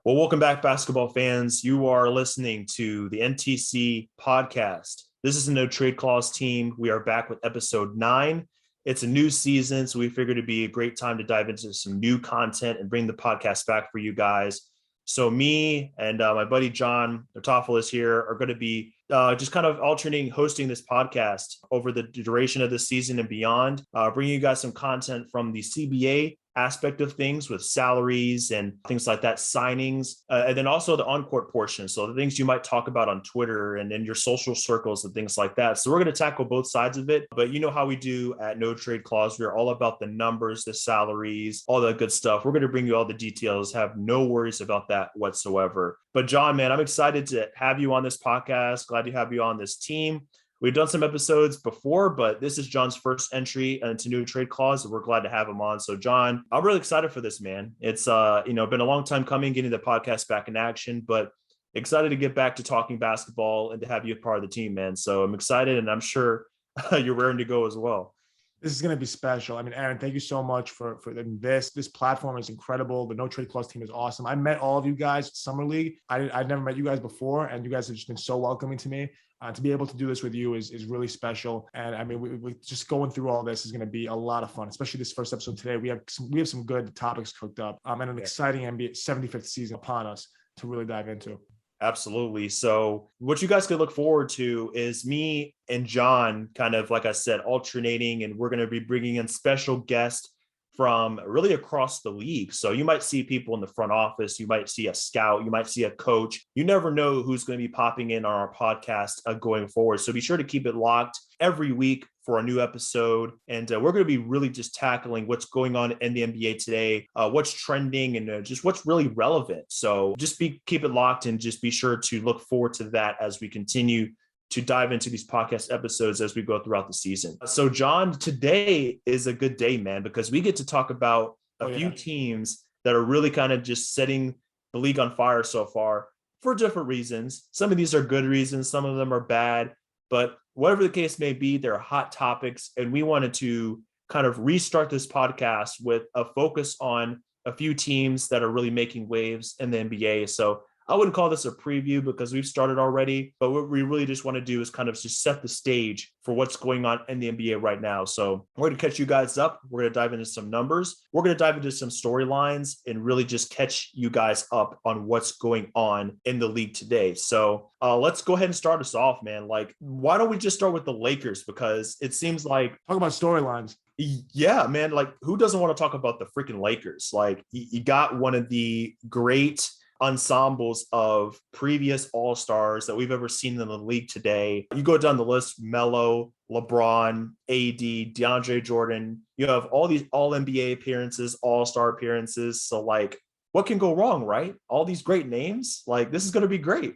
Well, welcome back, basketball fans. You are listening to the NTC Podcast. This is a no trade clause team. We are back with episode 9. It's a new season, so we figured it'd be a great time to dive into some new content and bring the podcast back for you guys. So me and my buddy John Hartofilis here are going to be just kind of alternating hosting this podcast over the duration of the season and beyond, bringing you guys some content from the CBA aspect of things with salaries and things like that, signings, and then also the on-court portion. So the things you might talk about on Twitter and in your social circles and things like that. So we're going to tackle both sides of it. But you know how we do at No Trade Clause. We're all about the numbers, the salaries, all that good stuff. We're going to bring you all the details. Have no worries about that whatsoever. But John, man, I'm excited to have you on this podcast. Glad to have you on this team. We've done some episodes before, but this is John's first entry into New Trade Clause, and we're glad to have him on. So, John, I'm really excited for this, man. It's been a long time coming, getting the podcast back in action, but excited to get back to talking basketball and to have you a part of the team, man. So I'm excited, and I'm sure you're raring to go as well. This is going to be special. I mean, Aaron, thank you so much for this. This platform is incredible. The No Trade Clause team is awesome. I met all of you guys at Summer League. I'd never met you guys before, and you guys have just been so welcoming to me. To be able to do this with you is really special. And I mean, we just going through all this is going to be a lot of fun, especially this first episode today. We have some good topics cooked up and an exciting NBA 75th season upon us to really dive into. Absolutely. So what you guys could look forward to is me and John kind of, like I said, alternating, and we're going to be bringing in special guests from really across the league. So you might see people in the front office, you might see a scout, you might see a coach. You never know who's going to be popping in on our podcast going forward. So be sure to keep it locked every week for a new episode. And we're going to be really just tackling what's going on in the NBA today, what's trending, and just what's really relevant. So just keep it locked and just be sure to look forward to that as we continue to dive into these podcast episodes as we go throughout the season. So, John, today is a good day, man, because we get to talk about a few teams that are really kind of just setting the league on fire so far for different reasons. Some of these are good reasons, some of them are bad, but whatever the case may be, they're hot topics. And we wanted to kind of restart this podcast with a focus on a few teams that are really making waves in the NBA. So I wouldn't call this a preview because we've started already, but what we really just want to do is kind of just set the stage for what's going on in the NBA right now. So we're going to catch you guys up. We're going to dive into some numbers. We're going to dive into some storylines and really just catch you guys up on what's going on in the league today. So let's go ahead and start us off, man. Like, why don't we just start with the Lakers? Because it seems like— Talk about storylines. Yeah, man. Like, who doesn't want to talk about the freaking Lakers? Like, you got one of the great ensembles of previous all-stars that we've ever seen in the league today. You go down the list: Melo, LeBron, AD, DeAndre Jordan. You have all these all-NBA appearances, all-star appearances. So, like, what can go wrong, right? All these great names. Like, this is going to be great.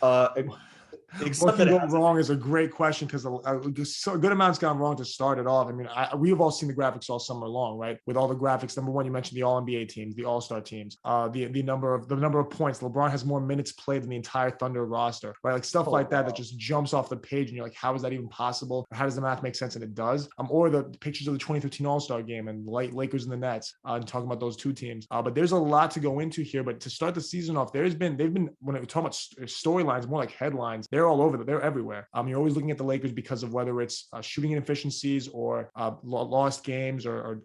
What can go wrong is a great question, because a good amount's gone wrong to start it off. I mean, we've all seen the graphics all summer long, right? With all the graphics, number one, you mentioned the All-NBA teams, the All-Star teams, the number of points. LeBron has more minutes played than the entire Thunder roster, right? Like stuff like that just jumps off the page, and you're like, how is that even possible? How does the math make sense? And it does. Or the pictures of the 2015 All-Star game and Lakers and the Nets, and talking about those two teams. But there's a lot to go into here. But to start the season off, they've been when we're talking about storylines, more like headlines. They're all over. They're everywhere. You're always looking at the Lakers because of whether it's shooting inefficiencies or lost games or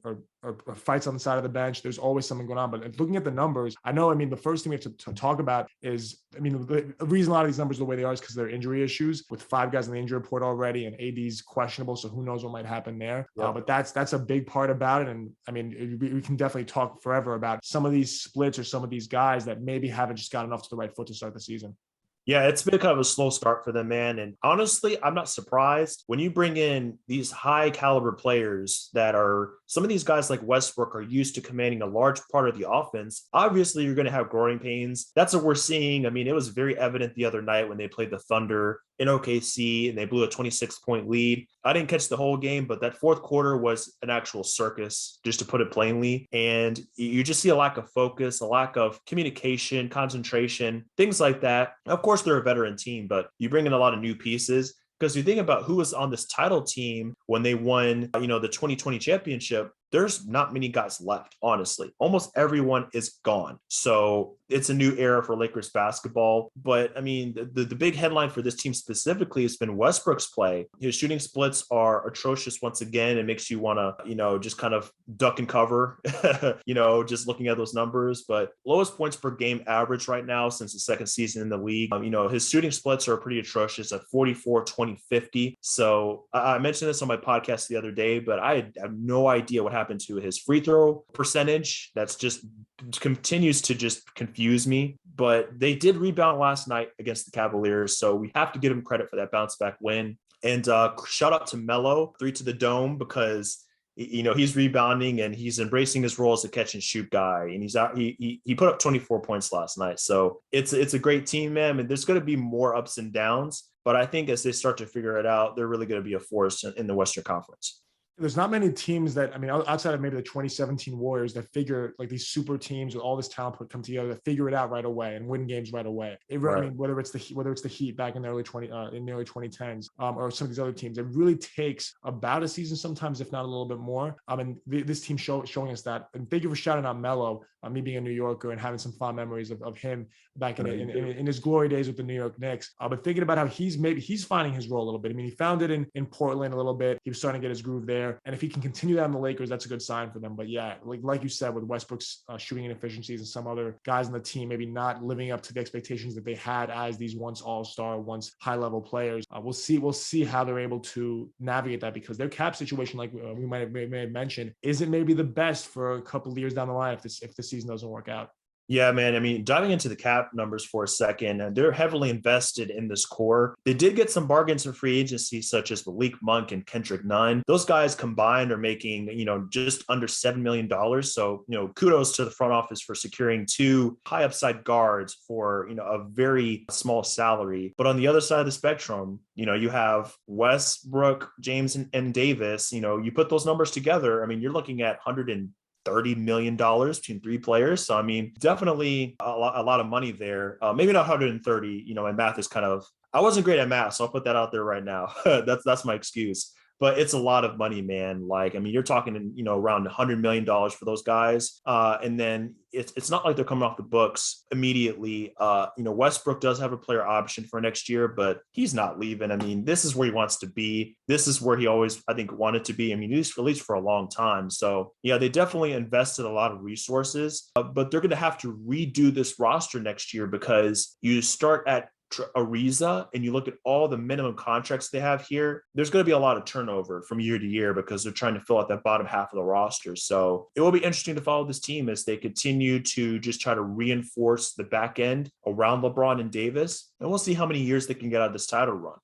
fights on the side of the bench. There's always something going on. But looking at the numbers, I know, I mean, the first thing we have to talk about is, I mean, the reason a lot of these numbers are the way they are is because they're injury issues, with 5 guys on the injury report already, and AD's questionable, so who knows what might happen there. Yeah. But that's a big part about it. And I mean, we can definitely talk forever about some of these splits or some of these guys that maybe haven't just got enough to the right foot to start the season. Yeah, it's been kind of a slow start for them, man. And honestly, I'm not surprised when you bring in these high caliber players that are— some of these guys like Westbrook are used to commanding a large part of the offense. Obviously, you're going to have growing pains. That's what we're seeing. I mean, it was very evident the other night when they played the Thunder in OKC and they blew a 26-point lead. I didn't catch the whole game, but that fourth quarter was an actual circus, just to put it plainly. And you just see a lack of focus, a lack of communication, concentration, things like that. Of course, they're a veteran team, but you bring in a lot of new pieces. Because you think about who was on this title team when they won, the 2020 championship, there's not many guys left, honestly. Almost everyone is gone. So it's a new era for Lakers basketball. But I mean, the big headline for this team specifically has been Westbrook's play. His shooting splits are atrocious once again. It makes you want to, just kind of duck and cover, just looking at those numbers. But lowest points per game average right now since the second season in the league. His shooting splits are pretty atrocious at 44, 20, 50. So I mentioned this on my podcast the other day, but I have no idea what happened to his free throw percentage. That's just continues to just confuse me. But they did rebound last night against the Cavaliers, so we have to give him credit for that bounce back win. And shout out to Melo, 3 to the dome, because he's rebounding and he's embracing his role as a catch and shoot guy. And he's out. He put up 24 points last night. So it's a great team, man. And there's going to be more ups and downs, but I think as they start to figure it out, they're really going to be a force in the Western Conference. There's not many teams that, outside of maybe the 2017 Warriors, that figure, like, these super teams with all this talent come together to figure it out right away and win games right away. Right. Whether it's the Heat back in the early 2010s, or some of these other teams, it really takes about a season sometimes, if not a little bit more. This team showing us that. And thank you for shouting out Melo. Me being a New Yorker and having some fond memories of him back in his glory days with the New York Knicks. But thinking about how he's finding his role a little bit. He found it in Portland a little bit. He was starting to get his groove there. And if he can continue that in the Lakers, that's a good sign for them. But yeah, like you said, with Westbrook's shooting inefficiencies and some other guys on the team maybe not living up to the expectations that they had as these once all-star, once high-level players, we'll see how they're able to navigate that, because their cap situation, like we may have mentioned, isn't maybe the best for a couple of years down the line if the season doesn't work out. Yeah, man. Diving into the cap numbers for a second, they're heavily invested in this core. They did get some bargains in free agency, such as Malik Monk and Kendrick Nunn. Those guys combined are making, just under $7 million. So, kudos to the front office for securing 2 high upside guards for, a very small salary. But on the other side of the spectrum, you have Westbrook, James, and Davis. You put those numbers together, you're looking at $130 million between 3 players. So, definitely a lot of money there. Maybe not 130, my math is I wasn't great at math, so I'll put that out there right now. That's my excuse. But it's a lot of money, man. You're talking, around $100 million for those guys. And then it's not like they're coming off the books immediately. Westbrook does have a player option for next year, but he's not leaving. This is where he wants to be. This is where he always, I think, wanted to be. At least for a long time. So yeah, they definitely invested a lot of resources, but they're going to have to redo this roster next year, because you start at Ariza and you look at all the minimum contracts they have here, there's going to be a lot of turnover from year to year because they're trying to fill out that bottom half of the roster. So it will be interesting to follow this team as they continue to just try to reinforce the back end around LeBron and Davis. And we'll see how many years they can get out of this title run.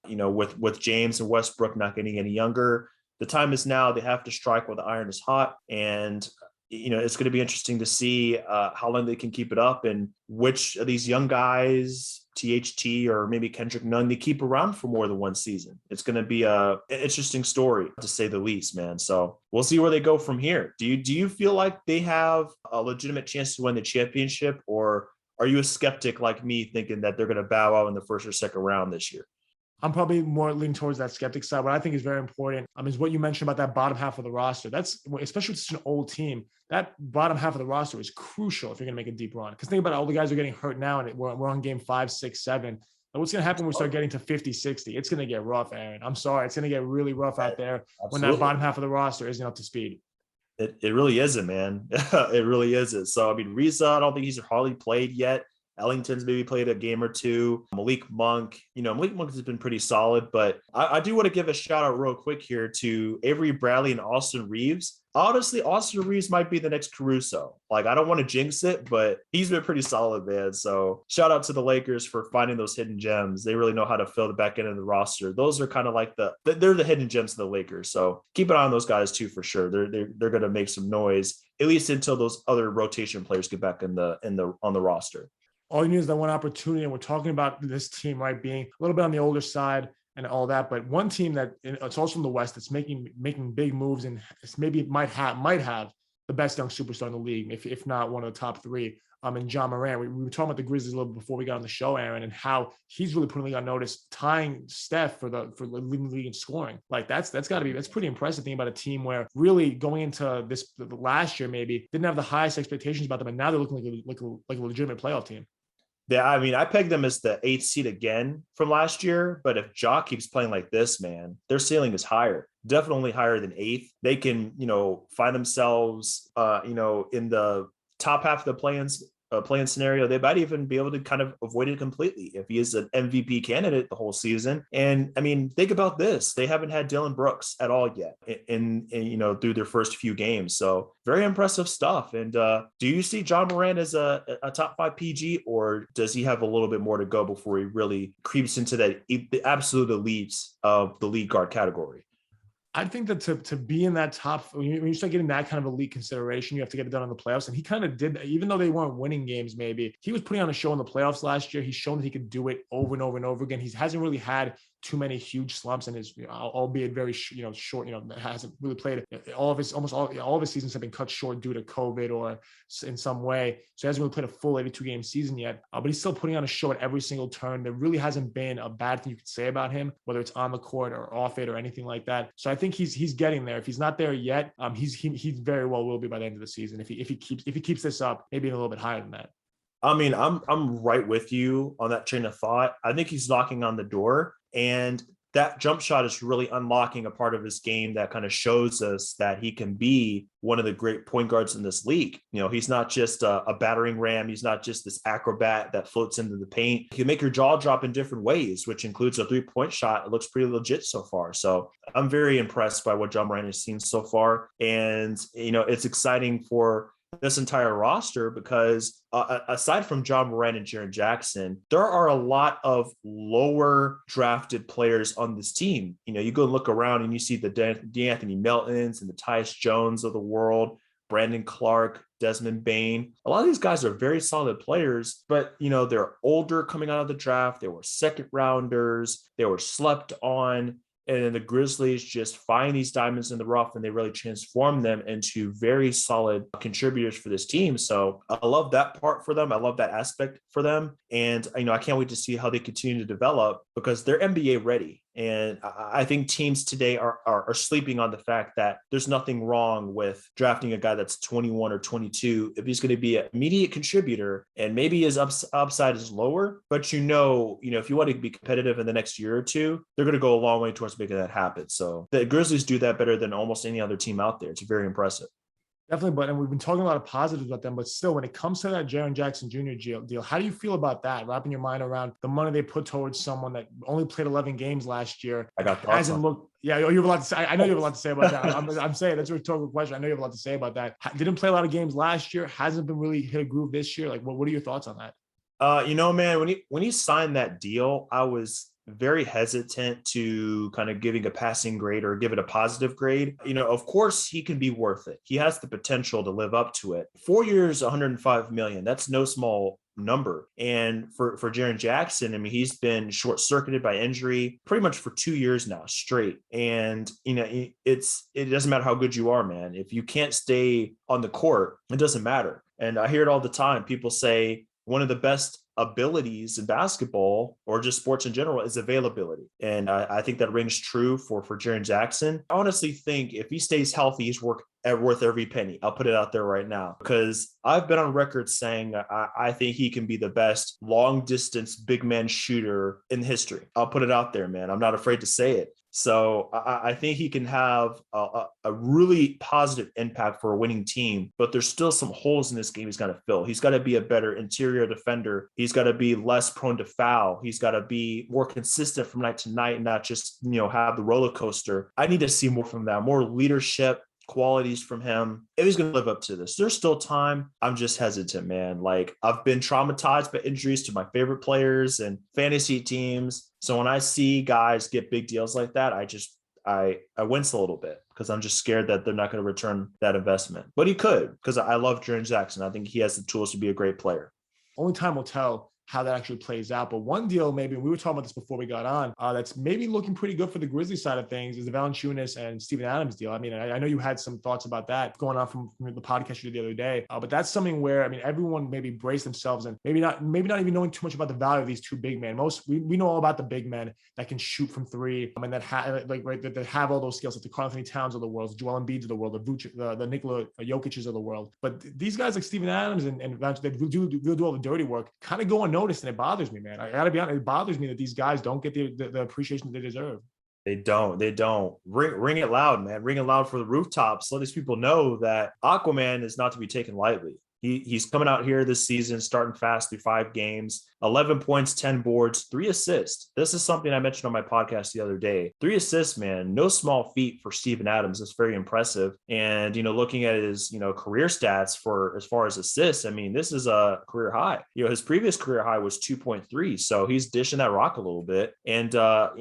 With James and Westbrook not getting any younger, the time is now. They have to strike while the iron is hot. And it's going to be interesting to see how long they can keep it up and which of these young guys, THT or maybe Kendrick Nunn, they keep around for more than one season. It's going to be an interesting story, to say the least, man. So we'll see where they go from here. Do you feel like they have a legitimate chance to win the championship, or are you a skeptic like me thinking that they're going to bow out in the first or second round this year? I'm probably more leaning towards that skeptic side. What I think is very important is what you mentioned about that bottom half of the roster. That's, especially with such an old team, that bottom half of the roster is crucial if you're going to make a deep run. Because think about it, all the guys are getting hurt now, and we're on game 5, 6, 7. And what's going to happen when we start getting to 50, 60? It's going to get rough, Aaron. I'm sorry. It's going to get really rough out there. Absolutely. When that bottom half of the roster isn't up to speed. It really isn't, man. It really isn't. So, Reza, I don't think he's hardly played yet. Ellington's maybe played a game or two. Malik Monk, Malik Monk has been pretty solid, but I do want to give a shout out real quick here to Avery Bradley and Austin Reeves. Honestly, Austin Reeves might be the next Caruso. I don't want to jinx it, but he's been pretty solid, man. So shout out to the Lakers for finding those hidden gems. They really know how to fill the back end of the roster. Those are kind of like they're the hidden gems of the Lakers. So keep an eye on those guys too, for sure. They're going to make some noise, at least until those other rotation players get back on the roster. All you need is that one opportunity. And we're talking about this team, right, being a little bit on the older side and all that. But one team that it's also in the West that's making big moves, and maybe might have the best young superstar in the league, if not one of the top 3. and John Morant. We were talking about the Grizzlies a little bit before we got on the show, Aaron, and how he's really putting the league on notice, tying Steph for leading the league in scoring. Like that's pretty impressive thing about a team where really going into the last year maybe didn't have the highest expectations about them, and now they're looking like a legitimate playoff team. Yeah, I mean, I pegged them as the 8th seed again from last year, but if Ja keeps playing like this, man, their ceiling is higher, definitely higher than 8th. They can, find themselves, in the top half of the play-in scenario. They might even be able to kind of avoid it completely if he is an MVP candidate the whole season. And I mean, think about this. They haven't had Dylan Brooks at all yet in through their first few games. So very impressive stuff. And do you see John Morant as a top 5 PG, or does he have a little bit more to go before he really creeps into the absolute elites of the league guard category? I think that to be in that top, when you start getting that kind of elite consideration, you have to get it done in the playoffs. And he kind of did, even though they weren't winning games, maybe he was putting on a show in the playoffs last year. He's shown that he could do it over and over and over again. He hasn't really had too many huge slumps in his, albeit very, short, hasn't really played almost all of his seasons have been cut short due to COVID or in some way. So he hasn't really played a full 82 game season yet, but he's still putting on a show at every single turn. There really hasn't been a bad thing you could say about him, whether it's on the court or off it or anything like that. So I think he's getting there. If he's not there yet, he very well will be by the end of the season. If he keeps this up, maybe a little bit higher than that. I mean, I'm right with you on that train of thought. I think he's knocking on the door, and that jump shot is really unlocking a part of his game that kind of shows us that he can be one of the great point guards in this league. He's not just a battering ram. He's not just this acrobat that floats into the paint. He can make your jaw drop in different ways, which includes a 3-point shot. It looks pretty legit so far. So I'm very impressed by what John Morant has seen so far. And, it's exciting for this entire roster because aside from John Morant and Jaren Jackson, there are a lot of lower drafted players on this team. You go and look around and you see the D'Anthony Meltons and the Tyus Jones of the world, Brandon Clark, Desmond Bane. A lot of these guys are very solid players, but they're older coming out of the draft. They were second rounders. They were slept on. And then the Grizzlies just find these diamonds in the rough and they really transform them into very solid contributors for this team. So I love that part for them. I love that aspect for them. And, I can't wait to see how they continue to develop because they're NBA ready. And I think teams today are sleeping on the fact that there's nothing wrong with drafting a guy that's 21 or 22 if he's going to be an immediate contributor and maybe his upside is lower. But if you want to be competitive in the next year or two, they're going to go a long way towards making that happen. So the Grizzlies do that better than almost any other team out there. It's very impressive. Definitely, and we've been talking a lot of positives about them, but still, when it comes to that Jaren Jackson Jr. deal, how do you feel about that? Wrapping your mind around the money they put towards someone that only played 11 games last year. I got hasn't looked. Yeah, you have a lot to say. I know you have a lot to say about that. I'm saying that's a rhetorical question. I know you have a lot to say about that. Didn't play a lot of games last year. Hasn't been really hit a groove this year. Like, what are your thoughts on that? Man, when he signed that deal, I was very hesitant to kind of giving a passing grade or give it a positive grade. Of course he can be worth it. He has the potential to live up to it. 4 years, $105 million. That's no small number. And for Jaren Jackson, I mean, he's been short circuited by injury pretty much for 2 years now straight. And, it doesn't matter how good you are, man. If you can't stay on the court, it doesn't matter. And I hear it all the time. People say one of the best abilities in basketball or just sports in general is availability. And I think that rings true for Jaren Jackson. I honestly think if he stays healthy, he's worth every penny. I'll put it out there right now because I've been on record saying I think he can be the best long distance big man shooter in history. I'll put it out there, man. I'm not afraid to say it. So I think he can have a really positive impact for a winning team, but there's still some holes in this game he's got to fill. He's got to be a better interior defender. He's got to be less prone to foul. He's got to be more consistent from night to night and not just, have the roller coaster. I need to see more from that, more leadership qualities from him. If he's going to live up to this, there's still time. I'm just hesitant, man. Like I've been traumatized by injuries to my favorite players and fantasy teams. So when I see guys get big deals like that, I wince a little bit because I'm just scared that they're not going to return that investment. But he could because I love Jaren Jackson. I think he has the tools to be a great player. Only time will tell. how that actually plays out. But one deal, maybe we were talking about this before we got on, that's maybe looking pretty good for the Grizzlies side of things is the Valanciunas and Steven Adams deal. I mean, I know you had some thoughts about that going on from the podcast you did the other day, but that's something where, I mean, everyone maybe brace themselves and maybe not even knowing too much about the value of these two big men. We know all about the big men that can shoot from three, and that have that have all those skills, like the Karl Anthony Towns of the world, the Joel Embiid of the world, the Nikola Jokic's of the world. But these guys like Steven Adams and they do all the dirty work, kind of go unnoticed, and it bothers me, man. I gotta be honest, it bothers me that these guys don't get the appreciation they deserve. They don't. Ring it loud, man. Ring it loud for the rooftops. Let these people know that Aquaman is not to be taken lightly. He's coming out here this season, starting fast through 5 games, 11 points, 10 boards, 3 assists. This is something I mentioned on my podcast the other day. 3 assists, man, no small feat for Steven Adams. It's very impressive. And, looking at his, career stats for as far as assists, I mean, this is a career high. His previous career high was 2.3. So he's dishing that rock a little bit. And, a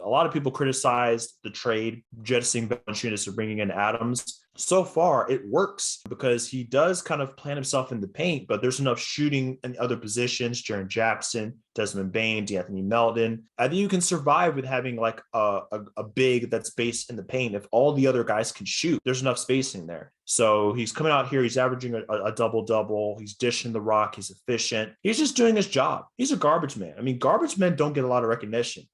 lot of people criticized the trade, jettisoning Valanciunas for bringing in Adams. So far, it works because he does kind of plant himself in the paint, but there's enough shooting in other positions. Jaren Jackson, Desmond Bane, D'Anthony Melton. I think you can survive with having like a big that's based in the paint. If all the other guys can shoot, there's enough spacing there. So he's coming out here. He's averaging a double-double. He's dishing the rock. He's efficient. He's just doing his job. He's a garbage man. I mean, garbage men don't get a lot of recognition,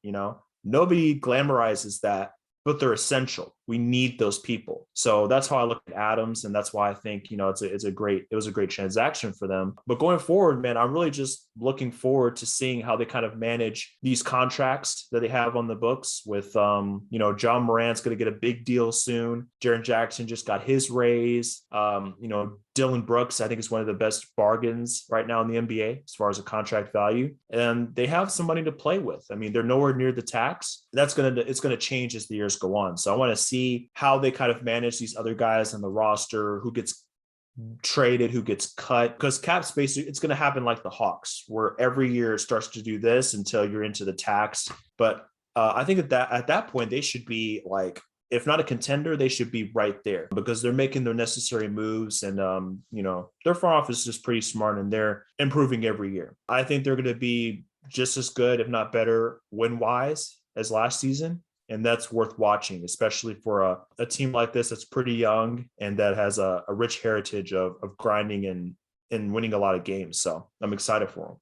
Nobody glamorizes that, but they're essential. We need those people. So that's how I look at Adams. And that's why I think, it was a great transaction for them. But going forward, man, I'm really just looking forward to seeing how they kind of manage these contracts that they have on the books with, John Morant's going to get a big deal soon. Jaren Jackson just got his raise. Dylan Brooks, I think, is one of the best bargains right now in the NBA as far as a contract value. And they have some money to play with. I mean, they're nowhere near the tax. It's going to change as the years go on. So I want to see how they kind of manage these other guys on the roster, who gets traded, who gets cut, because cap space, it's going to happen like the Hawks, where every year it starts to do this until you're into the tax. But I think at that point, they should be like, if not a contender, they should be right there because they're making their necessary moves. And, their front office is just pretty smart and they're improving every year. I think they're going to be just as good, if not better, win-wise as last season. And that's worth watching, especially for a team like this that's pretty young and that has a rich heritage of grinding and winning a lot of games. So I'm excited for them.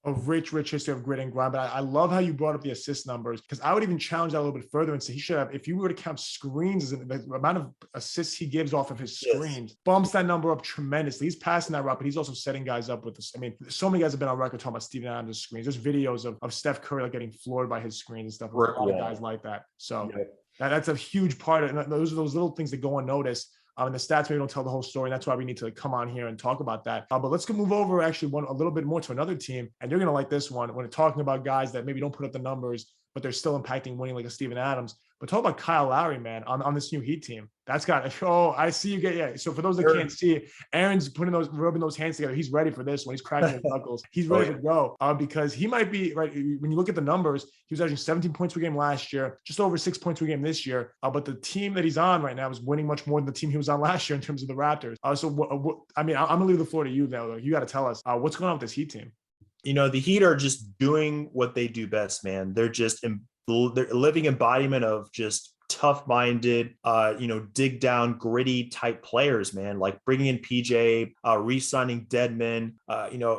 A rich history of grit and grind. But I love how you brought up the assist numbers, because I would even challenge that a little bit further and say he should have, if you were to count screens, the amount of assists he gives off of his screens, bumps that number up tremendously. He's passing that route, but he's also setting guys up with this. I mean, so many guys have been on record talking about Steven Adams' screens. There's videos of Steph Curry like getting floored by his screens and stuff. A lot of guys like that. So that's a huge part of it. Those are those little things that go unnoticed. And the stats maybe don't tell the whole story. And that's why we need to come on here and talk about that. But let's move over actually a little bit more to another team. And you're going to like this one when we're talking about guys that maybe don't put up the numbers, but they're still impacting winning, like a Steven Adams. But talk about Kyle Lowry, man, on this new Heat team. That's got, I see you get, So for those that can't see it, Aaron's rubbing those hands together. He's ready for this one. He's cracking his knuckles. He's ready to go because he might be, right, when you look at the numbers, he was averaging 17 points per game last year, just over 6 points per game this year. But the team that he's on right now is winning much more than the team he was on last year in terms of the Raptors. I'm going to leave the floor to you, though. You got to tell us what's going on with this Heat team. The Heat are just doing what they do best, man. They're just they're living embodiment of just tough-minded, dig down, gritty type players, man. Like bringing in PJ, re-signing Deadman,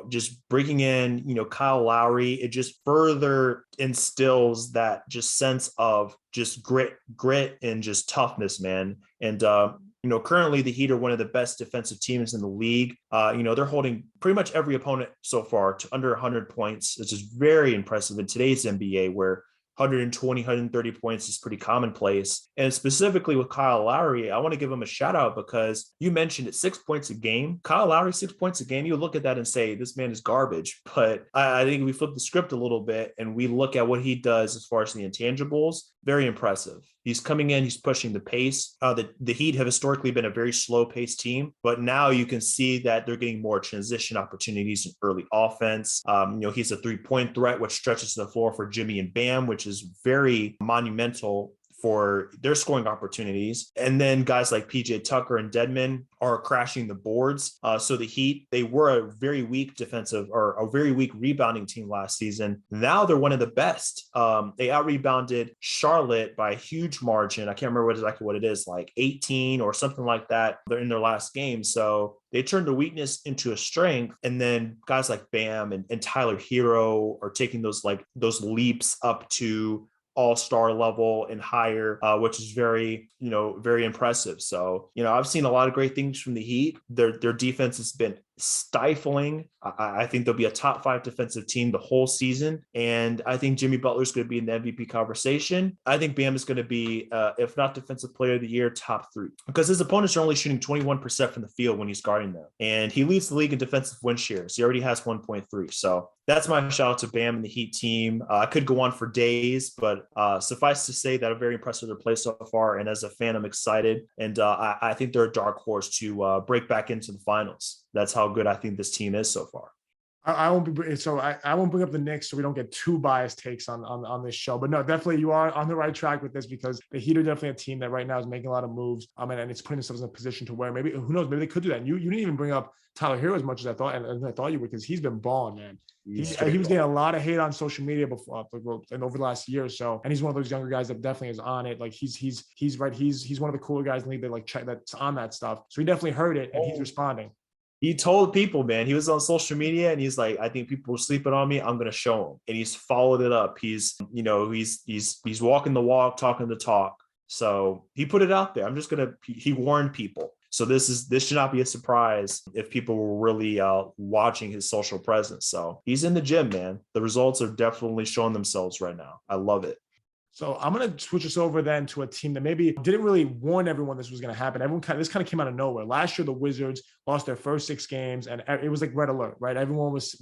just bringing in, Kyle Lowry. It just further instills that just sense of just grit and just toughness, man. And currently the Heat are one of the best defensive teams in the league. They're holding pretty much every opponent so far to under 100 points. It's just very impressive in today's NBA, where 120, 130 points is pretty commonplace. And specifically with Kyle Lowry, I want to give him a shout out because you mentioned it, 6 points a game. Kyle Lowry, 6 points a game. You look at that and say, this man is garbage. But I think we flip the script a little bit and we look at what he does as far as the intangibles. Very impressive. He's coming in, he's pushing the pace. The Heat have historically been a very slow-paced team, but now you can see that they're getting more transition opportunities in early offense. He's a three-point threat, which stretches the floor for Jimmy and Bam, which is very monumental for their scoring opportunities. And then guys like PJ Tucker and Dedmon are crashing the boards. So the Heat, they were a very weak defensive or a very weak rebounding team last season. Now they're one of the best. They out-rebounded Charlotte by a huge margin. I can't remember exactly what it is, like 18 or something like that. They're in their last game. So they turned a weakness into a strength. And then guys like Bam and Tyler Hero are taking those leaps up to all-star level and higher, which is very impressive. So, I've seen a lot of great things from the Heat. Their defense has been stifling. I think they'll be a top 5 defensive team the whole season. And I think Jimmy Butler's going to be in the MVP conversation. I think Bam is going to be, if not defensive player of the year, top 3, because his opponents are only shooting 21% from the field when he's guarding them. And he leads the league in defensive win shares. He already has 1.3. So that's my shout out to Bam and the Heat team. I could go on for days, but suffice to say that I'm very impressed with their play so far. And as a fan, I'm excited. And I think they're a dark horse to break back into the finals. That's how good I think this team is so far. I won't bring up the Knicks so we don't get too biased takes on this show. But no, definitely you are on the right track with this, because the Heat are definitely a team that right now is making a lot of moves. And it's putting themselves in a position to where maybe, who knows, maybe they could do that. And you didn't even bring up Tyler Hero as much as I thought, and I thought you would, because he's been balling, man. He was getting a lot of hate on social media before and over the last year or so. And he's one of those younger guys that definitely is on it. Like he's right. He's one of the cooler guys in the league that check that's on that stuff. So he definitely heard it and he's responding. He told people, man, he was on social media and he's like, I think people are sleeping on me. I'm going to show them. And he's followed it up. He's walking the walk, talking the talk. So he put it out there. He warned people. So this should not be a surprise if people were really watching his social presence. So he's in the gym, man. The results are definitely showing themselves right now. I love it. So I'm going to switch us over then to a team that maybe didn't really warn everyone this was going to happen. This kind of came out of nowhere. Last year, the Wizards lost their first 6 games, and it was like red alert, right? Everyone was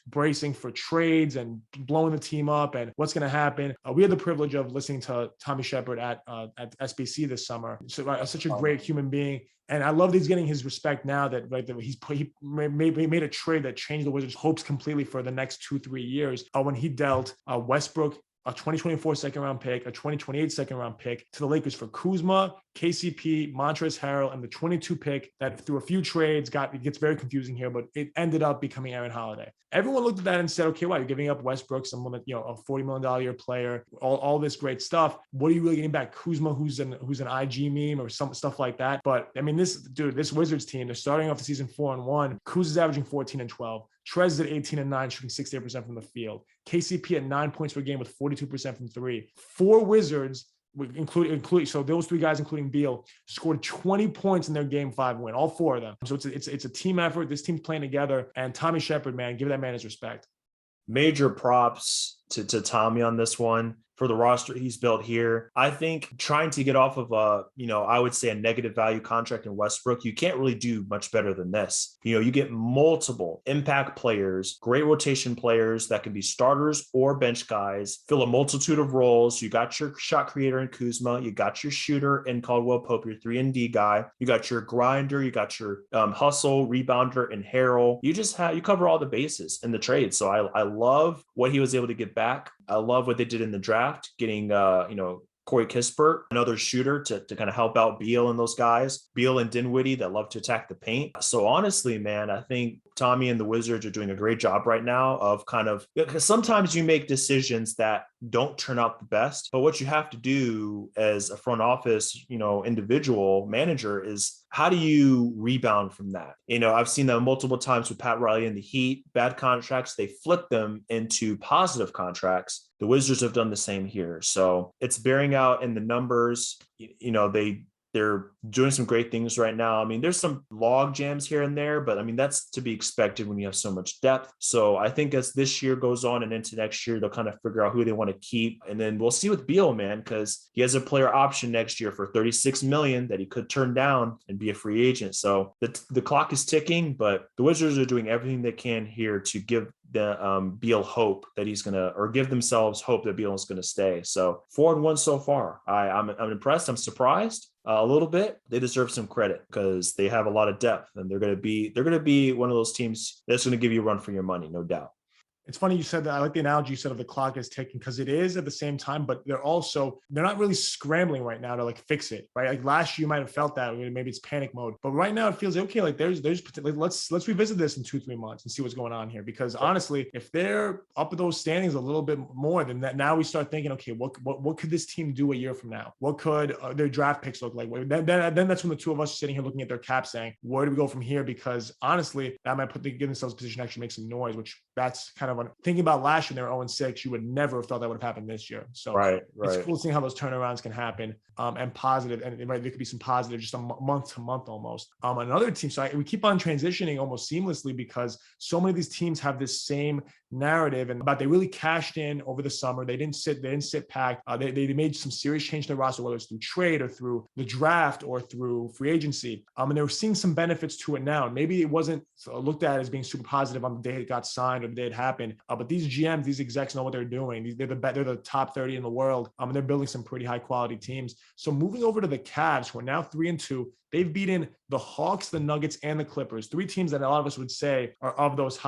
bracing for trades and blowing the team up and what's going to happen. We had the privilege of listening to Tommy Shepard at SBC this summer. So such a great human being. And I love that he's getting his respect now that he made a trade that changed the Wizards' hopes completely for the next 2-3 years. When he dealt Westbrook, a 2024 second-round pick, a 2028 second-round pick to the Lakers for Kuzma, KCP, Montrezl Harrell, and the 22 pick that through a few trades it gets very confusing here, but it ended up becoming Aaron Holiday. Everyone looked at that and said, okay, wow, you're giving up Westbrook, someone that, a $40 million a year player, all this great stuff. What are you really getting back? Kuzma, who's an IG meme or some stuff like that. But I mean, this Wizards team, they're starting off the season 4-1. Kuz is averaging 14 and 12. Trez is at 18 and 9, shooting 68% from the field. KCP at 9 points per game with 42% from 3. 4 Wizards, including so those 3 guys, including Beal, scored 20 points in their Game 5 win. All 4 of them. So it's a team effort. This team's playing together. And Tommy Shepard, man, give that man his respect. Major props to Tommy on this one. For the roster he's built here. I think trying to get off of I would say a negative value contract in Westbrook, you can't really do much better than this. You get multiple impact players, great rotation players that can be starters or bench guys, fill a multitude of roles. You got your shot creator in Kuzma, you got your shooter in Caldwell Pope, your 3-and-D guy, you got your grinder, you got your hustle, rebounder, and Harrell. You cover all the bases in the trade. So I love what he was able to get back. I love what they did in the draft, getting Corey Kispert, another shooter to kind of help out Beal and those guys, Beal and Dinwiddie that love to attack the paint. So honestly, man, I think Tommy and the Wizards are doing a great job right now of because sometimes you make decisions that don't turn out the best, but what you have to do as a front office, individual manager is how do you rebound from that? I've seen that multiple times with Pat Riley and the Heat, bad contracts, they flip them into positive contracts. The Wizards have done the same here. So it's bearing out in the numbers. They're doing some great things right now. I mean, there's some log jams here and there, but I mean, that's to be expected when you have so much depth. So I think as this year goes on and into next year, they'll kind of figure out who they want to keep. And then we'll see with Beal, man, because he has a player option next year for $36 million that he could turn down and be a free agent. So the clock is ticking, but the Wizards are doing everything they can here to give the Beal hope that he's going to, or give themselves hope that Beal is going to stay. So 4-1 so far. I'm impressed. I'm surprised a little bit. They deserve some credit because they have a lot of depth, and they're going to be one of those teams that's going to give you a run for your money, no doubt. It's funny you said that. I like the analogy you said of the clock is ticking, because it is at the same time, but they're not really scrambling right now to like fix it, right? Like last year you might have felt that maybe it's panic mode, but right now it feels okay. Like there's like, let's revisit this in 2-3 months and see what's going on here. Because honestly, if they're up at those standings a little bit more than that, now we start thinking, okay, what could this team do a year from now? What could their draft picks look like? Then that's when the two of us are sitting here looking at their cap saying, where do we go from here? Because honestly, that might give themselves a position to actually make some noise, which that's kind of thinking about last year, they were 0-6. You would never have thought that would have happened this year. So right. It's cool seeing how those turnarounds can happen, and positive, and right, there could be some positive just a month to month almost. Another team, so we keep on transitioning almost seamlessly because so many of these teams have this same narrative and about they really cashed in over the summer. They didn't sit packed. They made some serious change to the roster, whether it's through trade or through the draft or through free agency. And they were seeing some benefits to it now. And maybe it wasn't looked at as being super positive on the day it got signed or the day it happened. But these GMs, these execs know what they're doing. They're the top 30 in the world. And they're building some pretty high quality teams. So moving over to the Cavs, who are now 3-2, they've beaten the Hawks, the Nuggets, and the Clippers. 3 teams that a lot of us would say are of those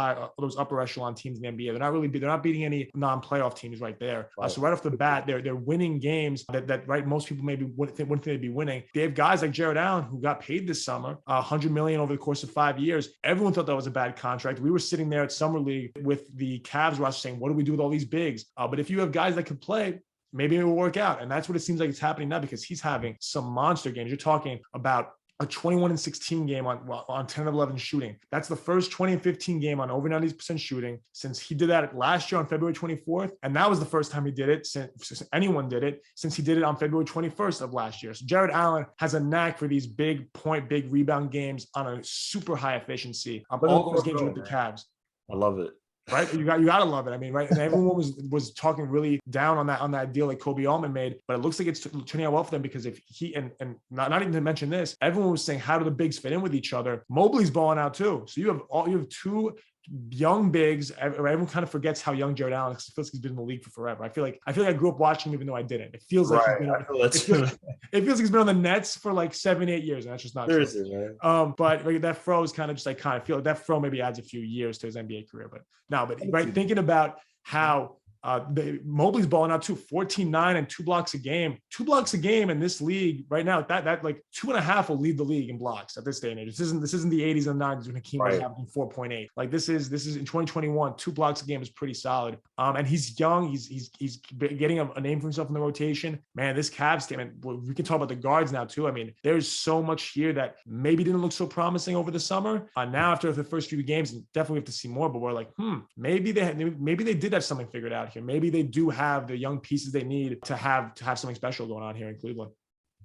upper echelon teams in the NBA. They're not beating any non-playoff teams right there. So right off the bat, they're winning games that right, most people maybe wouldn't think they'd be winning. They have guys like Jared Allen who got paid this summer, $100 million over the course of 5 years. Everyone thought that was a bad contract. We were sitting there at Summer League with the Cavs roster saying, what do we do with all these bigs? But if you have guys that could play, maybe it will work out. And that's what it seems like it's happening now, because he's having some monster games. You're talking about a 21-16 game on 10 of 11 shooting. That's the first 20-15 game on over 90% shooting since he did that last year on February 24th. And that was the first time he did it since anyone did it, since he did it on February 21st of last year. So Jared Allen has a knack for these big rebound games on a super high efficiency. All those games with the Cavs. I love it. Right, you gotta love it. I mean, right, and everyone was talking really down on that deal that Kobe Allman made, but it looks like it's turning out well for them, because if he and not even to mention this, everyone was saying, how do the bigs fit in with each other? Mobley's balling out too, so you have 2 young bigs. Everyone kind of forgets how young Jared Allen is. It feels like he's been in the league for forever. I feel like I grew up watching him even though I didn't. It feels like it feels like he's been on the Nets for like 7-8 years, and that's just not true. But like, that fro is kind of feel like that fro maybe adds a few years to his NBA career. But right, thinking about how Mobley's balling out too, 14-9 and 2 blocks a game. 2 blocks a game in this league right now, that like 2.5 will lead the league in blocks at this day and age. This isn't the 80s and 90s when Hakeem was having 4.8. Like this is in 2021, 2 blocks a game is pretty solid. And he's young. He's getting a name for himself in the rotation. Man, this Cavs team, and we can talk about the guards now too. I mean, there's so much here that maybe didn't look so promising over the summer. Now after the first few games, definitely have to see more. But we're like, maybe they did have something figured out here. Maybe they do have the young pieces they need to have something special going on here in Cleveland.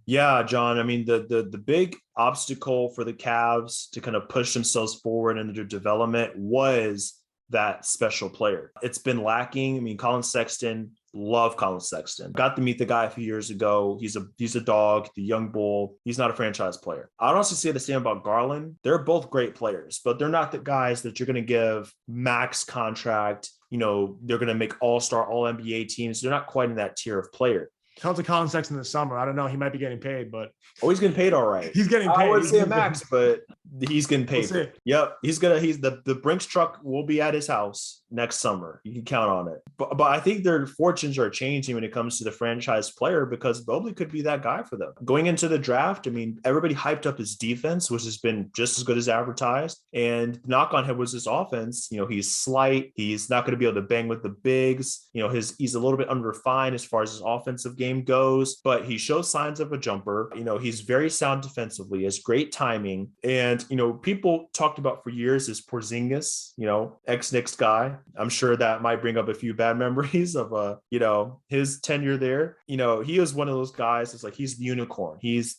Yeah, John. I mean, the big obstacle for the Cavs to kind of push themselves forward in their development was that special player. It's been lacking. I mean, Colin Sexton, love Colin Sexton. Got to meet the guy a few years ago. He's a dog, the young bull. He's not a franchise player. I'd also say the same about Garland. They're both great players, but they're not the guys that you're going to give max contract. You know, they're going to make all-star, all-NBA teams. They're not quite in that tier of player. Tell it to Colin Sexton this summer. I don't know. He might be getting paid, but he's getting paid all right. He's getting paid. I wouldn't say a max, but he's getting paid. We'll yep. He's the Brinks truck will be at his house next summer. You can count on it. But I think their fortunes are changing when it comes to the franchise player, because Mobley could be that guy for them. Going into the draft, I mean, everybody hyped up his defense, which has been just as good as advertised. And knock on him was his offense. You know, he's slight. He's not going to be able to bang with the bigs. You know, he's a little bit unrefined as far as his offensive game goes, but he shows signs of a jumper. You know, he's very sound defensively, has great timing. And, you know, people talked about for years is Porzingis, you know, ex-Knicks guy. I'm sure that might bring up a few bad memories of, you know, his tenure there. You know, he was one of those guys that's like, he's the unicorn. He's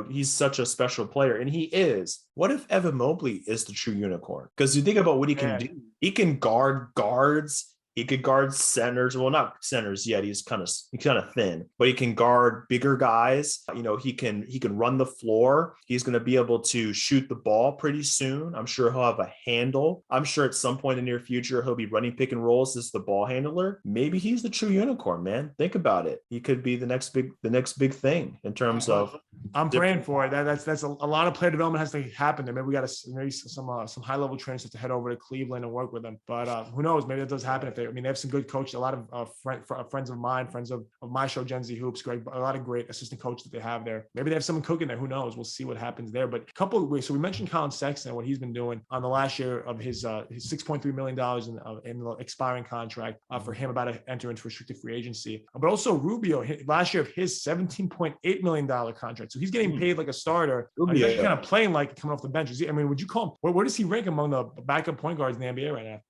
he's such a special player. And he is. What if Evan Mobley is the true unicorn? Because you think about what he can do. He can guard guards. He could guard centers. Well, not centers yet. He's kind of thin, but he can guard bigger guys. You know, he can run the floor. He's going to be able to shoot the ball pretty soon. I'm sure he'll have a handle. I'm sure at some point in the near future, he'll be running pick and rolls as the ball handler. Maybe he's the true unicorn, man. Think about it. He could be the next big thing in terms of. I'm praying for it. That's a lot of player development has to happen there. Maybe we got maybe some high level trainers have to head over to Cleveland and work with them. But who knows? Maybe that does happen. They have some good coaches. A lot of friends of mine, friends of my show, Gen Z Hoops. A lot of great assistant coaches that they have there. Maybe they have someone cooking there. Who knows? We'll see what happens there. But a couple of ways. So we mentioned Colin Sexton, what he's been doing on the last year of his $6.3 million in the expiring contract for him about to enter into restricted free agency. But also Rubio last year of his $17.8 million contract. So he's getting paid like a starter. He's actually kind of playing like coming off the bench. Would you call him? Where does he rank among the backup point guards in the NBA right now?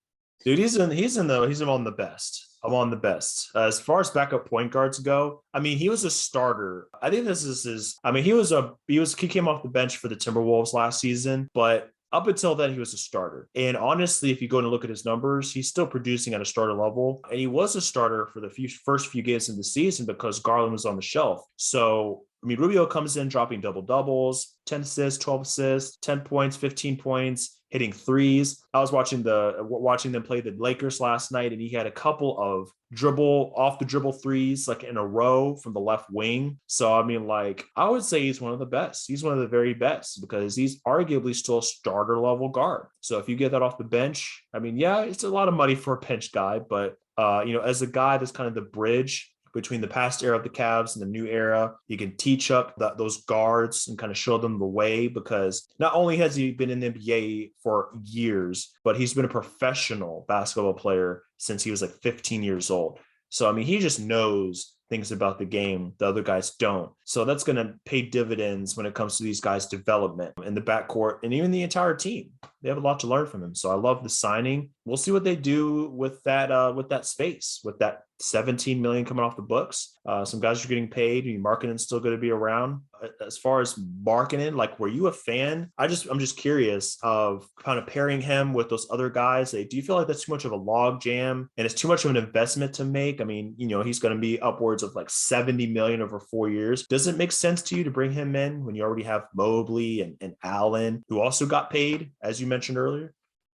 Dude, he's among the best. Among the best. As far as backup point guards go, he was a starter. I think this is his. He came off the bench for the Timberwolves last season, but up until then, he was a starter. And honestly, if you go and look at his numbers, he's still producing at a starter level. And he was a starter for the first few games of the season because Garland was on the shelf. So, Rubio comes in dropping double-doubles, 10 assists, 12 assists, 10 points, 15 points, hitting threes. I was watching them play the Lakers last night, and he had a couple of off the dribble threes like in a row from the left wing. So I would say he's one of the best. He's one of the very best because he's arguably still a starter level guard. So if you get that off the bench, it's a lot of money for a bench guy, but as a guy that's kind of the bridge between the past era of the Cavs and the new era, he can teach up those guards and kind of show them the way, because not only has he been in the NBA for years, but he's been a professional basketball player since he was like 15 years old. So, he just knows things about the game the other guys don't. So that's going to pay dividends when it comes to these guys' development in the backcourt and even the entire team. They have a lot to learn from him. So I love the signing. We'll see what they do with that space, with that 17 million coming off the books. Some guys are getting paid. Markkanen's still going to be around. As far as Markkanen, were you a fan? I'm just curious of kind of pairing him with those other guys. Do you feel like that's too much of a log jam and it's too much of an investment to make? He's going to be upwards of like 70 million over 4 years. Does it make sense to you to bring him in when you already have Mobley and Allen, who also got paid, as you mentioned earlier?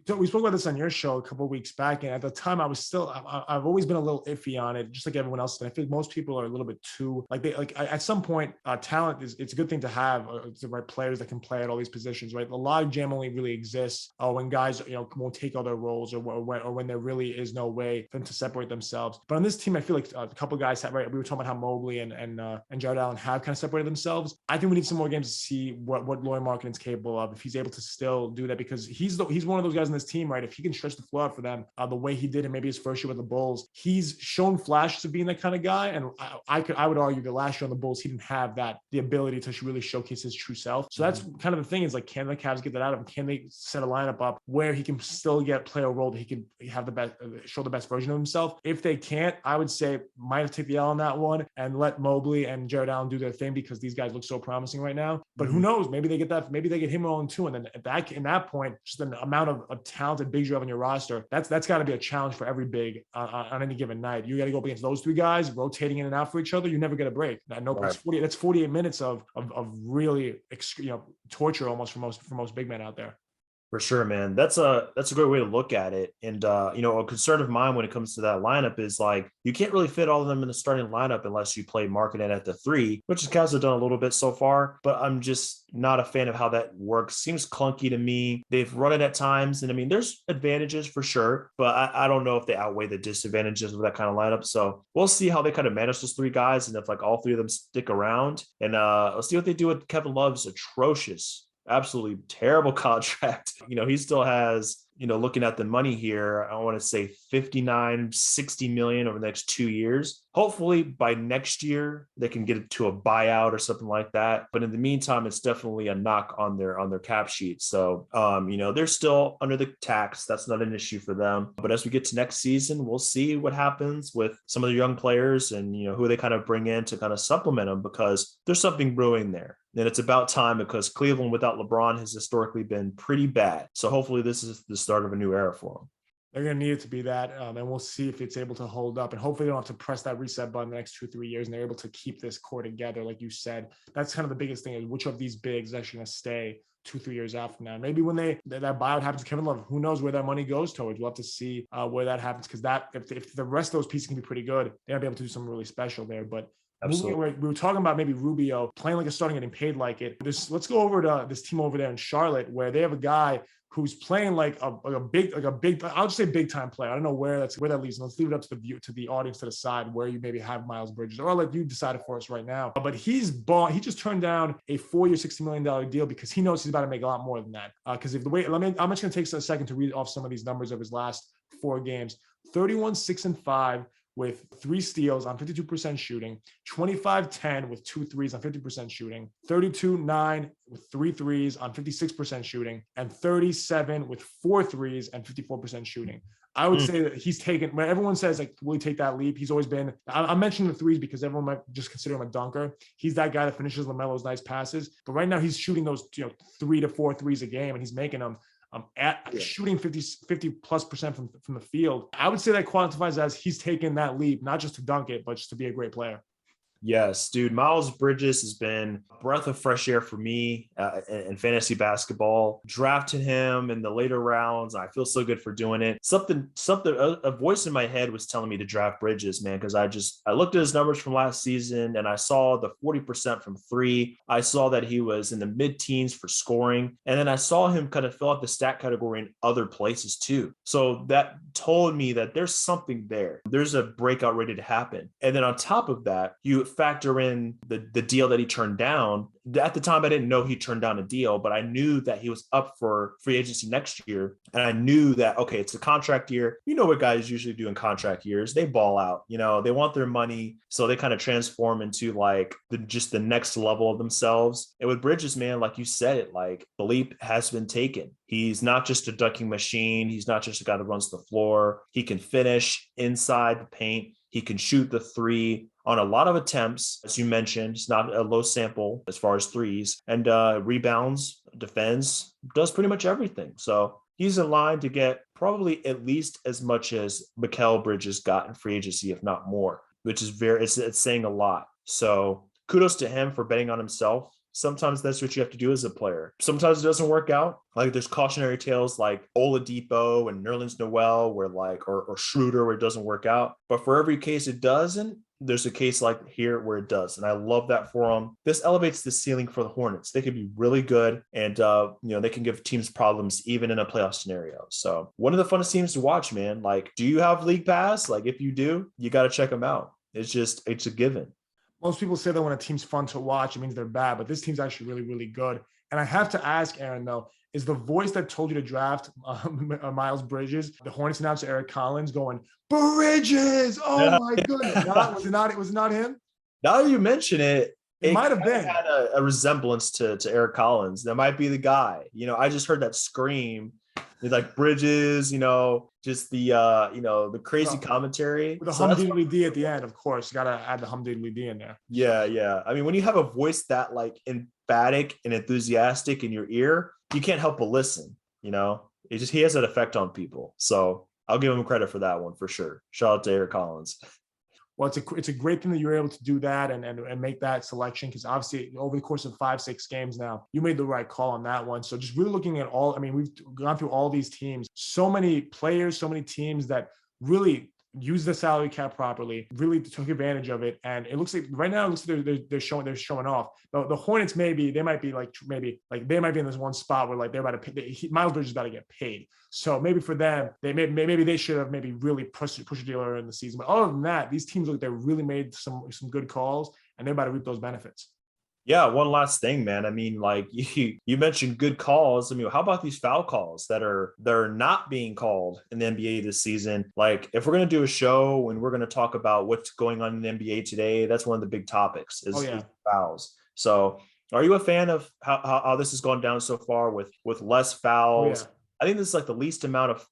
So we spoke about this on your show a couple of weeks back, and at the time I've always been a little iffy on it, just like everyone else. And I think most people are a little bit too at some point, talent it's a good thing to have the right players that can play at all these positions, right? The log jam only really exists when guys won't take all their roles, or when there really is no way for them to separate themselves. But on this team, I feel like a couple of guys have, right? We were talking about how Mobley and Jared Allen have kind of separated themselves. I think we need some more games to see what Lauri Markkanen's capable of, if he's able to still do that, because he's one of those guys in this team, right? If he can stretch the floor out for them the way he did in maybe his first year with the Bulls, he's shown flashes of being that kind of guy. And I would argue that last year on the Bulls, he didn't have the ability to really showcase his true self. So that's kind of the thing, is can the Cavs get that out of him? Can they set a lineup up where he can still play a role that he can have the best, show the best version of himself? If they can't, I would say might have taken the L on that one and let Mobley and Jared Allen do their thing, because these guys look so promising right now. But who knows? Maybe they get that. Maybe they get him rolling too. And then in that point, just the amount of talented bigs you have on your roster, that's got to be a challenge for every big on any given night. You got to go up against those three guys rotating in and out for each other. You never get a break. That's 48 minutes of really torture almost for most big men out there. For sure, man. That's a great way to look at it. And, a concern of mine when it comes to that lineup is you can't really fit all of them in the starting lineup unless you play Markkanen at the 3, which the Cavs have done a little bit so far, but I'm just not a fan of how that works. Seems clunky to me. They've run it at times. And there's advantages for sure, but I don't know if they outweigh the disadvantages of that kind of lineup. So we'll see how they kind of manage those three guys. And if all three of them stick around, and let's see what they do with Kevin Love's atrocious, absolutely terrible contract. He still has, looking at the money here, I want to say 60 million over the next 2 years. Hopefully by next year, they can get it to a buyout or something like that. But in the meantime, it's definitely a knock on their cap sheet. So, they're still under the tax. That's not an issue for them. But as we get to next season, we'll see what happens with some of the young players and, who they kind of bring in to kind of supplement them, because there's something brewing there. And it's about time, because Cleveland without LeBron has historically been pretty bad. So hopefully this is the start of a new era for them. They're going to need it to be that, and we'll see if it's able to hold up. And hopefully they don't have to press that reset button the next 2-3 years, and they're able to keep this core together, like you said. That's kind of the biggest thing, is which of these bigs is actually going to stay 2-3 years after now. Maybe when that buyout happens to Kevin Love, who knows where that money goes towards. We'll have to see where that happens, because if the rest of those pieces can be pretty good, they'll be able to do something really special there. But Absolutely. We were talking about maybe Rubio playing like a starting, getting paid like it. Let's go over to this team over there in Charlotte where they have a guy who's playing like a big, I'll just say big time player. I don't know where that leaves. Let's leave it up to the audience to decide where you maybe have Miles Bridges, or I'll let you decide it for us right now. But he just turned down a 4-year, $60 million deal because he knows he's about to make a lot more than that. Because I'm just going to take a second to read off some of these numbers of his last 4 games. 31, 6, and 5. With 3 steals on 52% shooting, 25-10 with 2 threes on 50% shooting, 32-9 with 3 threes on 56% shooting, and 37 with 4 threes and 54% shooting. I would say that he's taken, when everyone says, like, will he take that leap? He's always been, I'm mentioning the threes because everyone might just consider him a dunker. He's that guy that finishes LaMelo's nice passes. But right now he's shooting those 3 to 4 threes a game, and he's making them. Shooting 50+% from the field. I would say that quantifies as he's taken that leap, not just to dunk it, but just to be a great player. Yes, dude. Miles Bridges has been a breath of fresh air for me in fantasy basketball. Drafted him in the later rounds. I feel so good for doing it. A voice in my head was telling me to draft Bridges, man, because I looked at his numbers from last season and I saw the 40% from 3. I saw that he was in the mid-teens for scoring. And then I saw him kind of fill out the stat category in other places too. So that told me that there's something there. There's a breakout ready to happen. And then on top of that, you factor in the deal that he turned down. At the time, I didn't know he turned down a deal, but I knew that he was up for free agency next year. And I knew that, okay, it's a contract year. You know what guys usually do in contract years. They ball out, they want their money. So they kind of transform into like just the next level of themselves. And with Bridges, man, like you said it, like the leap has been taken. He's not just a dunking machine. He's not just a guy that runs the floor. He can finish inside the paint. He can shoot the 3 on a lot of attempts. As you mentioned, it's not a low sample as far as threes, and rebounds, defends, does pretty much everything. So he's in line to get probably at least as much as Mikal Bridges got in free agency, if not more, which is it's saying a lot. So kudos to him for betting on himself. Sometimes that's what you have to do as a player. Sometimes it doesn't work out. Like there's cautionary tales like Oladipo and Nerlens Noel where or Schroeder where it doesn't work out. But for every case it doesn't, there's a case like here where it does. And I love that for them. This elevates the ceiling for the Hornets. They could be really good and, they can give teams problems even in a playoff scenario. So one of the funnest teams to watch, man. Like, do you have League Pass? Like if you do, you got to check them out. It's a given. Most people say that when a team's fun to watch, it means they're bad, but this team's actually really, really good. And I have to ask, Aaron, though, is the voice that told you to draft Miles Bridges, the Hornets announcer Eric Collins, going, Bridges? Oh my goodness. Was it not him? Now that you mention it, it might have been. Had a resemblance to Eric Collins. That might be the guy. I just heard that scream. It's like Bridges, just the crazy commentary. With the hum-diddly-dee at the end, of course. You got to add the hum-diddly-dee in there. Yeah. I mean, when you have a voice that like emphatic and enthusiastic in your ear, you can't help but listen, he has that effect on people. So I'll give him credit for that one for sure. Shout out to Eric Collins. Well, it's a great thing that you're able to do that and make that selection, because obviously over the course of 5-6 games now, you made the right call on that one. So just really looking at we've gone through all these teams, so many players, so many teams that really use the salary cap properly, really took advantage of it. And it looks like right now, they're showing off. The Hornets, they might be in this one spot where like they're about to pay, Miles Bridges is about to get paid. So maybe for them, maybe they should have maybe really pushed a deal earlier in the season. But other than that, these teams look, they really made some good calls and they're about to reap those benefits. Yeah, one last thing, man. I mean, like you mentioned good calls. I mean, how about these foul calls that are not being called in the NBA this season? Like, if we're going to do a show and we're going to talk about what's going on in the NBA today, that's one of the big topics is fouls. So are you a fan of how this has gone down so far with less fouls? I think this is like the least amount of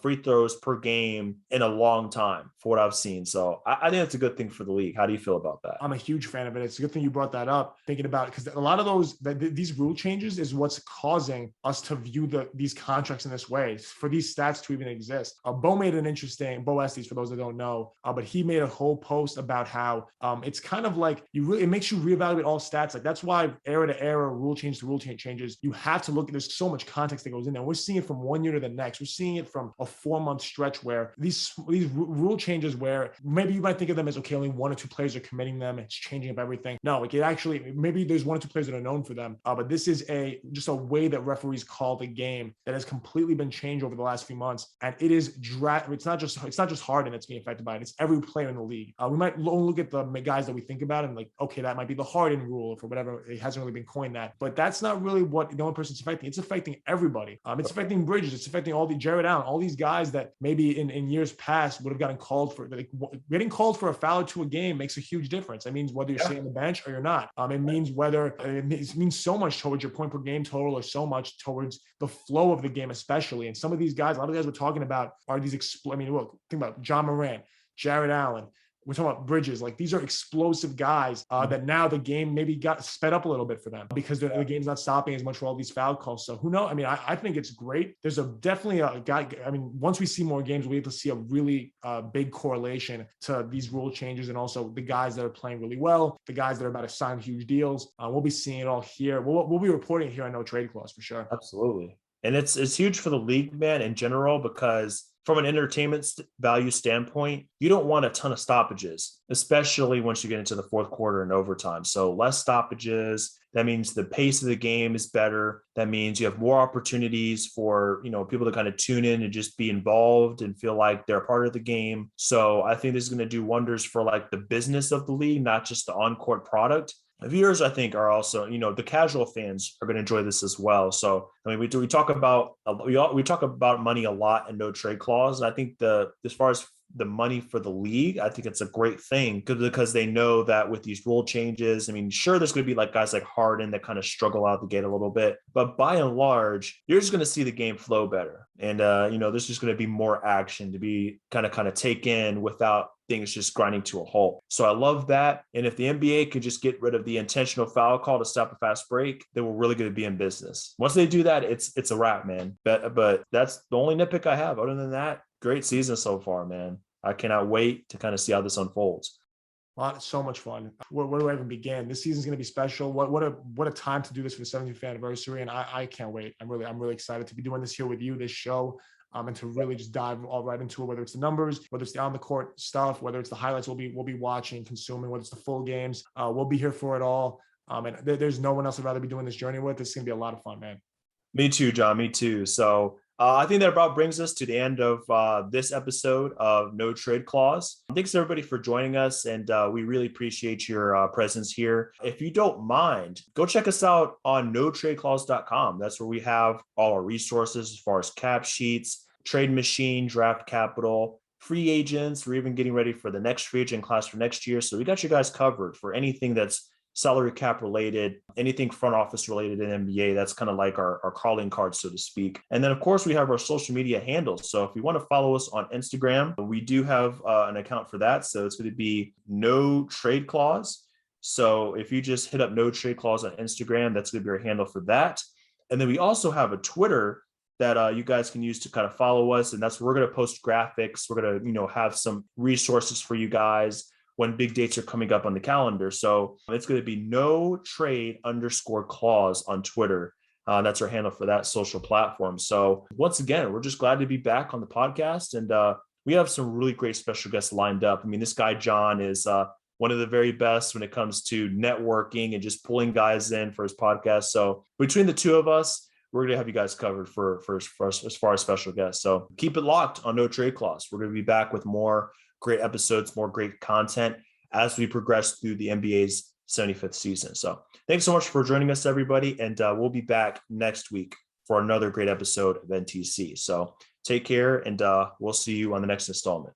free throws per game in a long time for what I've seen. So I think that's a good thing for the league. How do you feel about that? I'm a huge fan of it. It's a good thing you brought that up, thinking about it, because a lot of these rule changes is what's causing us to view these contracts in this way, for these stats to even exist. Bo made an interesting, Bo Estes, for those that don't know, but he made a whole post about how it's kind of like it makes you reevaluate all stats. Like that's why era to era, rule change to rule changes, you have to look at, there's so much context that goes in there. We're seeing it from one year to the next. We're seeing it from from a 4-month stretch where these rule changes, where maybe you might think of them as, okay, only 1 or 2 players are committing them, it's changing up everything. No, like, it actually, maybe there's 1 or 2 players that are known for them, but this is just a way that referees call the game that has completely been changed over the last few months. And it is it's not just Harden that's being affected by it, it's every player in the league. We might look at the guys that we think about and like, okay, that might be the Harden rule for whatever, it hasn't really been coined that, but that's not really what the only person it's affecting. It's affecting everybody. It's affecting Bridges, it's affecting all the Jared Allen, all these guys that maybe in years past would have gotten called for, like, getting called for a foul to a game makes a huge difference. That means whether you're sitting on the bench or you're not. It means it means so much towards your point per game total, or so much towards the flow of the game, especially. And some of these guys, a lot of the guys we're talking about are these look, think about John Morant, Jared Allen. We're talking about Bridges. Like, these are explosive guys that now the game maybe got sped up a little bit for them because the game's not stopping as much for all these foul calls. So who knows? I mean, I think it's great. There's definitely a guy. I mean, once we see more games, we'll be able to see a really big correlation to these rule changes, and also the guys that are playing really well, the guys that are about to sign huge deals. We'll be seeing it all here. We'll be reporting it here on No Trade Clause for sure. Absolutely. And it's huge for the league, man, in general, because from an entertainment value standpoint, you don't want a ton of stoppages, especially once you get into the fourth quarter and overtime. So less stoppages. That means the pace of the game is better. That means you have more opportunities for, people to kind of tune in and just be involved and feel like they're a part of the game. So I think this is going to do wonders for like the business of the league, not just the on-court product. Viewers, I think, are also, the casual fans are going to enjoy this as well. So, I mean, we talk about money a lot in No Trade Clause. And I think as far as the money for the league, I think it's a great thing because they know that with these rule changes, I mean, sure, there's going to be like guys like Harden that kind of struggle out the gate a little bit, but by and large, you're just going to see the game flow better. And, there's just going to be more action to be kind of take in without things just grinding to a halt. So I love that. And if the NBA could just get rid of the intentional foul call to stop a fast break, then we're really going to be in business. Once they do that, it's a wrap, man. But that's the only nitpick I have. Other than that, great season so far, man. I cannot wait to kind of see how this unfolds. So much fun. Where do I even begin? This season's going to be special. What a time to do this for the 75th anniversary. And I can't wait. I'm really excited to be doing this here with you, this show. And to really just dive all right into it, whether it's the numbers, whether it's the on the court stuff, whether it's the highlights we'll be watching, consuming, whether it's the full games, we'll be here for it all. And there's no one else I'd rather be doing this journey with. It's going to be a lot of fun, man. Me too, John. Me too. So I think that about brings us to the end of this episode of No Trade Clause. Thanks everybody for joining us, and we really appreciate your presence here. If you don't mind, go check us out on notradeclause.com. That's where we have all our resources as far as cap sheets, trade machine, draft capital, free agents. We're even getting ready for the next free agent class for next year. So we got you guys covered for anything that's salary cap related, anything front office related in NBA. That's kind of like our calling card, so to speak. And then, of course, we have our social media handles. So if you want to follow us on Instagram, we do have an account for that. So it's going to be No Trade Clause. So if you just hit up No Trade Clause on Instagram, that's going to be our handle for that. And then we also have a Twitter that you guys can use to kind of follow us. And that's where we're going to post graphics. We're going to, have some resources for you guys when big dates are coming up on the calendar. So it's going to be No Trade _clause on Twitter. That's our handle for that social platform. So once again, we're just glad to be back on the podcast. And we have some really great special guests lined up. I mean, this guy, John, is one of the very best when it comes to networking and just pulling guys in for his podcast. So between the two of us, we're going to have you guys covered for as far as special guests. So keep it locked on No Trade Clause. We're going to be back with more great episodes, more great content as we progress through the NBA's 75th season. So thanks so much for joining us, everybody. And we'll be back next week for another great episode of NTC. So take care, and we'll see you on the next installment.